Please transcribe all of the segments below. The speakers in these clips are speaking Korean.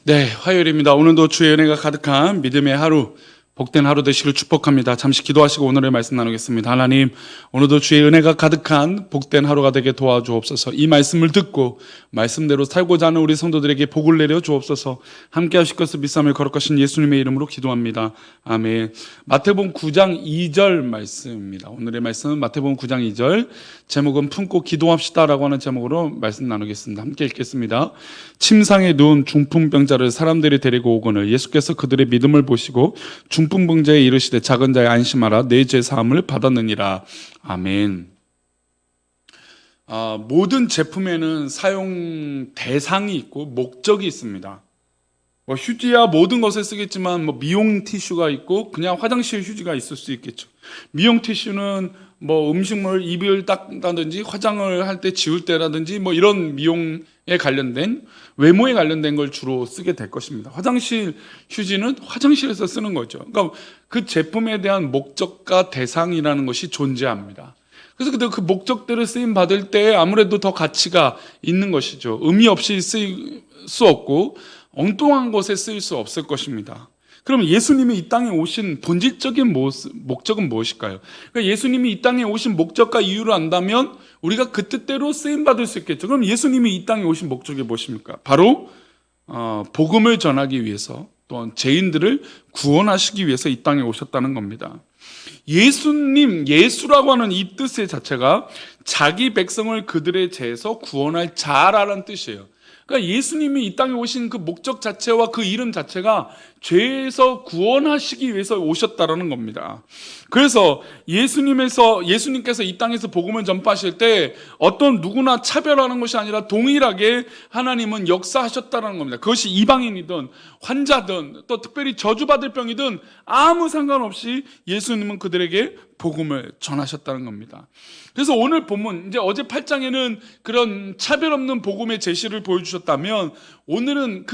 네, 화요일입니다. 오늘도 주의 은혜가 가득한 믿음의 하루, 복된 하루 되시길 축복합니다. 잠시 기도하시고 오늘의 말씀 나누겠습니다. 하나님, 오늘도 주의 은혜가 가득한 복된 하루가 되게 도와주옵소서. 이 말씀을 듣고 말씀대로 살고자 하는 우리 성도들에게 복을 내려 주옵소서. 함께 하실 것을 믿사며 거룩하신 예수님의 이름으로 기도합니다. 아멘. 마태복음 9장 2절 말씀입니다. 오늘의 말씀은 마태복음 9장 2절, 제목은 품고 기도합시다라고 하는 제목으로 말씀 나누겠습니다. 함께 읽겠습니다. 침상에 누운 중풍병자를 사람들이 데리고 오거늘 예수께서 그들의 믿음을 보시고 중풍병자에 이르시되 작은 자의 안심하라 내 죄 사함을 받았느니라. 아멘. 모든 제품에는 사용 대상이 있고 목적이 있습니다. 휴지야 모든 것에 쓰겠지만 미용 티슈가 있고 그냥 화장실 휴지가 있을 수 있겠죠. 미용 티슈는 음식물 입을 닦다든지 화장을 할 때 지울 때라든지 이런 미용에 관련된 외모에 관련된 걸 주로 쓰게 될 것입니다. 화장실 휴지는 화장실에서 쓰는 거죠. 그러니까 그 제품에 대한 목적과 대상이라는 것이 존재합니다. 그래서 그 목적대로 쓰임 받을 때 아무래도 더 가치가 있는 것이죠. 의미 없이 쓰일 수 없고 엉뚱한 것에 쓰일 수 없을 것입니다. 그럼 예수님이 이 땅에 오신 본질적인 목적은 무엇일까요? 그러니까 예수님이 이 땅에 오신 목적과 이유를 안다면 우리가 그 뜻대로 쓰임받을 수 있겠죠. 그럼 예수님이 이 땅에 오신 목적이 무엇입니까? 바로 복음을 전하기 위해서, 또한 죄인들을 구원하시기 위해서 이 땅에 오셨다는 겁니다. 예수님, 예수라고 하는 이 뜻의 자체가 자기 백성을 그들의 죄에서 구원할 자라는 뜻이에요. 그러니까 예수님이 이 땅에 오신 그 목적 자체와 그 이름 자체가 죄에서 구원하시기 위해서 오셨다라는 겁니다. 그래서 예수님께서 이 땅에서 복음을 전파하실 때 어떤 누구나 차별하는 것이 아니라 동일하게 하나님은 역사하셨다는 겁니다. 그것이 이방인이든 환자든 또 특별히 저주받을 병이든 아무 상관없이 예수님은 그들에게 복음을 전하셨다는 겁니다. 그래서 오늘 본문, 이제 어제 8장에는 그런 차별 없는 복음의 제시를 보여주셨다면 오늘은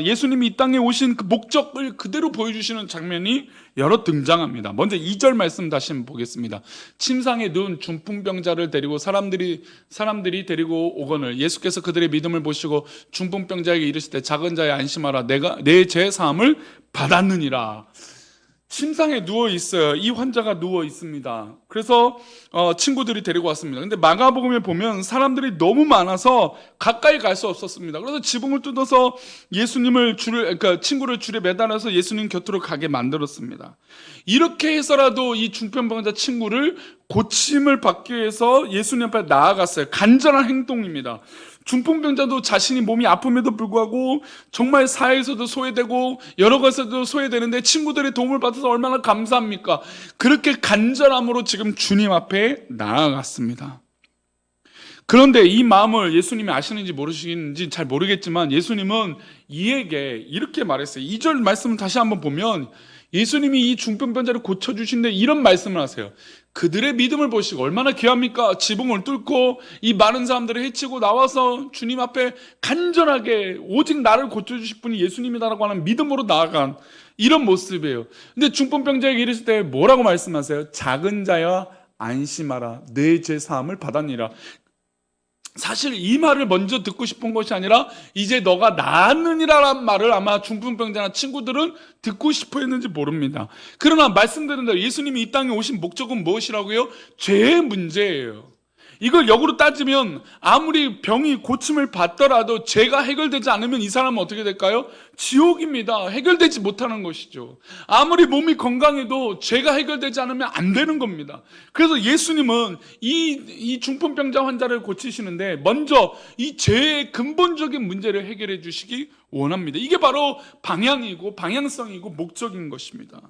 예수님이 이 땅에 오신 그 목적을 그대로 보여주시는 장면이 여러 등장합니다. 먼저 2절 말씀 다시 한번 보겠습니다. 침상에 누운 중풍병자를 데리고 사람들이 데리고 오거늘 예수께서 그들의 믿음을 보시고 중풍병자에게 이르시되 작은 자의 안심하라 내가 내 죄 사함을 받았느니라. 침상에 누워 있어요. 이 환자가 누워 있습니다. 그래서 친구들이 데리고 왔습니다. 근데 마가복음에 보면 사람들이 너무 많아서 가까이 갈 수 없었습니다. 그래서 지붕을 뜯어서 친구를 줄에 매달아서 예수님 곁으로 가게 만들었습니다. 이렇게 해서라도 이 중풍병자 친구를 고침을 받기 위해서 예수님 앞에 나아갔어요. 간절한 행동입니다. 중풍병자도 자신이 몸이 아픔에도 불구하고 정말 사회에서도 소외되고 여러 것에서도 소외되는데 친구들의 도움을 받아서 얼마나 감사합니까? 그렇게 간절함으로 지금 주님 앞에 나아갔습니다. 그런데 이 마음을 예수님이 아시는지 모르시는지 잘 모르겠지만 예수님은 이에게 이렇게 말했어요. 2절 말씀을 다시 한번 보면 예수님이 이 중풍병자를 고쳐주신데 이런 말씀을 하세요. 그들의 믿음을 보시고 얼마나 귀합니까? 지붕을 뚫고 이 많은 사람들을 해치고 나와서 주님 앞에 간절하게 오직 나를 고쳐주실 분이 예수님이다라고 하는 믿음으로 나아간 이런 모습이에요. 근데 중풍병자에게 이르실 때 뭐라고 말씀하세요? 작은 자야 안심하라 내 죄 사함을 받았니라. 사실 이 말을 먼저 듣고 싶은 것이 아니라 이제 너가 나았느니라는 말을 아마 중풍병자나 친구들은 듣고 싶어 했는지 모릅니다. 그러나 말씀드린 대로 예수님이 이 땅에 오신 목적은 무엇이라고요? 죄의 문제예요. 이걸 역으로 따지면 아무리 병이 고침을 받더라도 죄가 해결되지 않으면 이 사람은 어떻게 될까요? 지옥입니다. 해결되지 못하는 것이죠. 아무리 몸이 건강해도 죄가 해결되지 않으면 안 되는 겁니다. 그래서 예수님은 이 중풍병자 환자를 고치시는데 먼저 이 죄의 근본적인 문제를 해결해 주시기 원합니다. 이게 바로 방향이고 방향성이고 목적인 것입니다.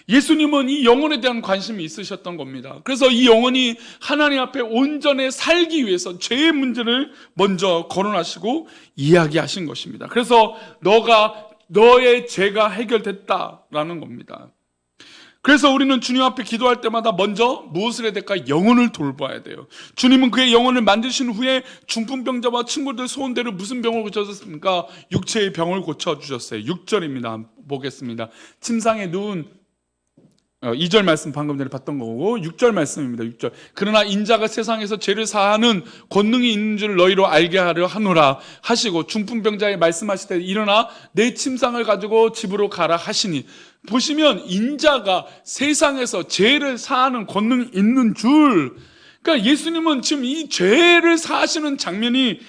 예수님은 이 영혼에 대한 관심이 있으셨던 겁니다. 그래서 이 영혼이 하나님 앞에 온전히 살기 위해서 죄의 문제를 먼저 거론하시고 이야기하신 것입니다. 그래서 너의 죄가 해결됐다라는 겁니다. 그래서 우리는 주님 앞에 기도할 때마다 먼저 무엇을 해야 될까? 영혼을 돌봐야 돼요. 주님은 그의 영혼을 만드신 후에 중풍병자와 친구들 소원대로 무슨 병을 고쳐주셨습니까? 육체의 병을 고쳐주셨어요. 6절입니다. 보겠습니다. 침상에 누운 2절 말씀 방금 전에 봤던 거고 6절 말씀입니다. 6절. 그러나 인자가 세상에서 죄를 사하는 권능이 있는 줄 너희로 알게 하려 하노라 하시고 중풍병자에 말씀하실 때 일어나 내 침상을 가지고 집으로 가라 하시니, 보시면 인자가 세상에서 죄를 사하는 권능이 있는 줄, 그러니까 예수님은 지금 이 죄를 사하시는 장면이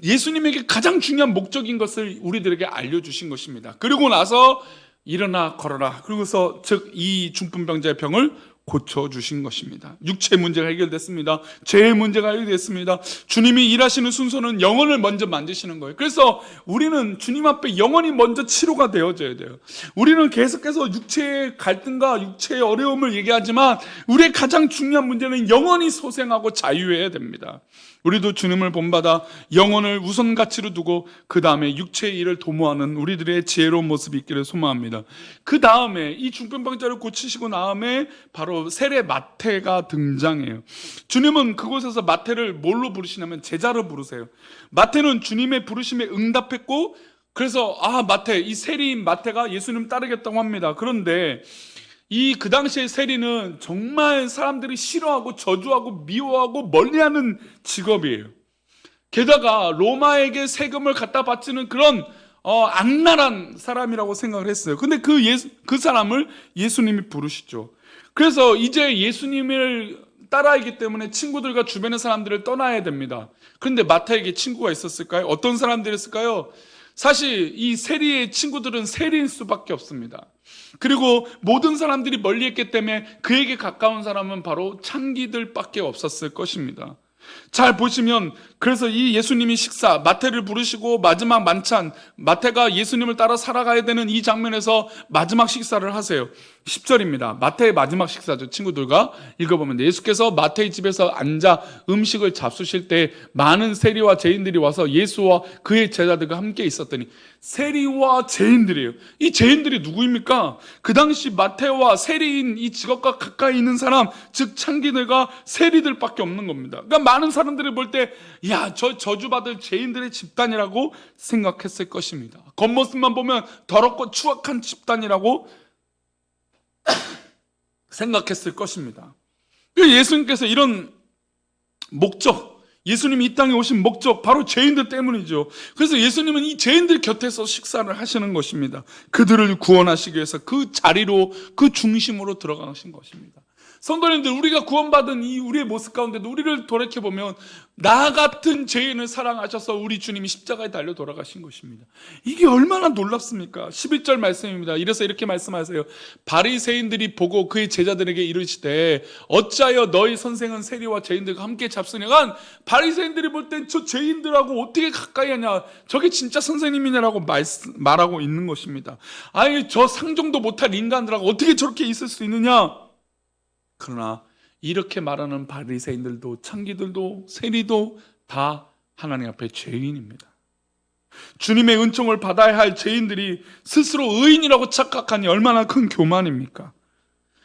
예수님에게 가장 중요한 목적인 것을 우리들에게 알려주신 것입니다. 그리고 나서 일어나 걸어라. 그러고서 즉 이 중풍병자의 병을 고쳐주신 것입니다. 육체의 문제가 해결됐습니다. 죄의 문제가 해결됐습니다. 주님이 일하시는 순서는 영혼을 먼저 만드시는 거예요. 그래서 우리는 주님 앞에 영혼이 먼저 치료가 되어져야 돼요. 우리는 계속해서 육체의 갈등과 육체의 어려움을 얘기하지만 우리의 가장 중요한 문제는 영혼이 소생하고 자유해야 됩니다. 우리도 주님을 본받아 영혼을 우선 가치로 두고 그 다음에 육체의 일을 도모하는 우리들의 지혜로운 모습이 있기를 소망합니다. 그 다음에 이 중풍병자를 고치시고 다음에 바로 세례 마태가 등장해요. 주님은 그곳에서 마태를 뭘로 부르시냐면 제자로 부르세요. 마태는 주님의 부르심에 응답했고, 그래서 마태, 이 세리인 마태가 예수님 따르겠다고 합니다. 그런데 그 당시의 세리는 정말 사람들이 싫어하고 저주하고 미워하고 멀리하는 직업이에요. 게다가 로마에게 세금을 갖다 바치는 그런 악랄한 사람이라고 생각을 했어요. 근데 그 사람을 예수님이 부르시죠. 그래서 이제 예수님을 따라하기 때문에 친구들과 주변의 사람들을 떠나야 됩니다. 그런데 마태에게 친구가 있었을까요? 어떤 사람들이었을까요? 사실 이 세리의 친구들은 세리일 수밖에 없습니다. 그리고 모든 사람들이 멀리했기 때문에 그에게 가까운 사람은 바로 창기들밖에 없었을 것입니다. 잘 보시면 그래서 이 예수님이 식사, 마태를 부르시고 마지막 만찬, 마태가 예수님을 따라 살아가야 되는 이 장면에서 마지막 식사를 하세요. 10절입니다. 마태의 마지막 식사죠. 친구들과 읽어보면 예수께서 마태의 집에서 앉아 음식을 잡수실 때 많은 세리와 죄인들이 와서 예수와 그의 제자들과 함께 있었더니, 세리와 죄인들이에요. 이 죄인들이 누구입니까? 그 당시 마태와 세리인 이 직업과 가까이 있는 사람, 즉 창기들과 세리들밖에 없는 겁니다. 그러니까 많은 사람들이 볼 때 저 저주받을 죄인들의 집단이라고 생각했을 것입니다. 겉모습만 보면 더럽고 추악한 집단이라고 생각했을 것입니다. 예수님께서 이런 목적, 예수님이 이 땅에 오신 목적, 바로 죄인들 때문이죠. 그래서 예수님은 이 죄인들 곁에서 식사를 하시는 것입니다. 그들을 구원하시기 위해서 그 자리로, 그 중심으로 들어가신 것입니다. 성도님들, 우리가 구원받은 이 우리의 모습 가운데도 우리를 돌이켜보면 나 같은 죄인을 사랑하셔서 우리 주님이 십자가에 달려 돌아가신 것입니다. 이게 얼마나 놀랍습니까? 11절 말씀입니다. 이래서 이렇게 말씀하세요. 바리새인들이 보고 그의 제자들에게 이르시되 어찌하여 너희 선생은 세리와 죄인들과 함께 잡수냐간, 바리새인들이 볼 땐 저 죄인들하고 어떻게 가까이 하냐, 저게 진짜 선생님이냐라고 말하고 있는 것입니다. 아니, 저 상종도 못할 인간들하고 어떻게 저렇게 있을 수 있느냐. 그러나 이렇게 말하는 바리새인들도 창기들도 세리도 다 하나님 앞에 죄인입니다. 주님의 은총을 받아야 할 죄인들이 스스로 의인이라고 착각하니 얼마나 큰 교만입니까?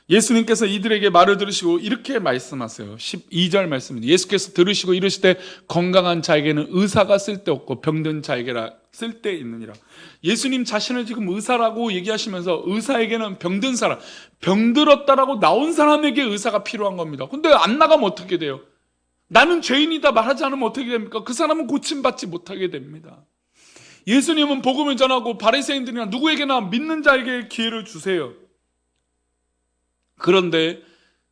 예수님께서 이들에게 말을 들으시고 이렇게 말씀하세요. 12절 말씀입니다. 예수께서 들으시고 이르시되 건강한 자에게는 의사가 쓸데없고 병든 자에게라 쓸데있느니라. 예수님 자신을 지금 의사라고 얘기하시면서 의사에게는 병든 사람, 병들었다라고 나온 사람에게 의사가 필요한 겁니다. 근데 안 나가면 어떻게 돼요? 나는 죄인이다 말하지 않으면 어떻게 됩니까? 그 사람은 고침받지 못하게 됩니다. 예수님은 복음을 전하고 바리새인들이나 누구에게나 믿는 자에게 기회를 주세요. 그런데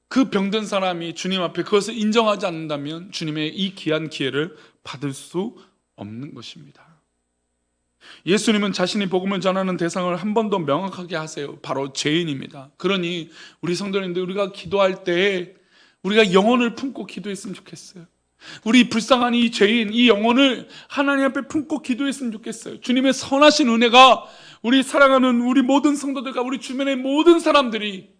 그 병든 사람이 주님 앞에 그것을 인정하지 않는다면 주님의 이 귀한 기회를 받을 수 없는 것입니다. 예수님은 자신이 복음을 전하는 대상을 한 번 더 명확하게 하세요. 바로 죄인입니다. 그러니 우리 성도님들, 우리가 기도할 때 우리가 영혼을 품고 기도했으면 좋겠어요. 우리 불쌍한 이 죄인, 이 영혼을 하나님 앞에 품고 기도했으면 좋겠어요. 주님의 선하신 은혜가 우리 사랑하는 우리 모든 성도들과 우리 주변의 모든 사람들이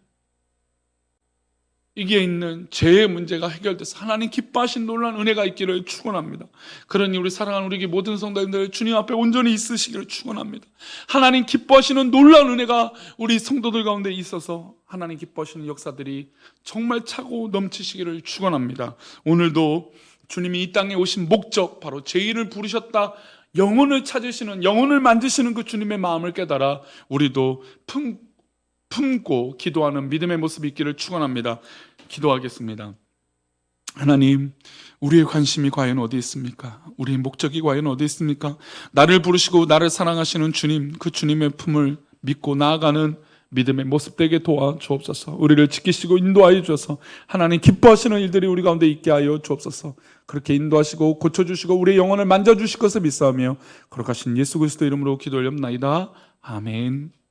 이게 있는 죄의 문제가 해결돼서 하나님 기뻐하신 놀라운 은혜가 있기를 축원합니다. 그러니 우리 사랑하는 우리 모든 성도님들, 주님 앞에 온전히 있으시기를 축원합니다. 하나님 기뻐하시는 놀라운 은혜가 우리 성도들 가운데 있어서 하나님 기뻐하시는 역사들이 정말 차고 넘치시기를 축원합니다. 오늘도 주님이 이 땅에 오신 목적, 바로 죄인을 부르셨다, 영혼을 찾으시는, 영혼을 만드시는 그 주님의 마음을 깨달아 우리도 품고 기도하는 믿음의 모습이 있기를 축원합니다. 기도하겠습니다. 하나님, 우리의 관심이 과연 어디 있습니까? 우리의 목적이 과연 어디 있습니까? 나를 부르시고 나를 사랑하시는 주님, 그 주님의 품을 믿고 나아가는 믿음의 모습 되게 도와주옵소서. 우리를 지키시고 인도하여 주셔서 하나님 기뻐하시는 일들이 우리 가운데 있게 하여 주옵소서. 그렇게 인도하시고 고쳐주시고 우리의 영혼을 만져주실 것을 믿사오며 거룩하신 예수 그리스도 이름으로 기도 올렵나이다. 아멘.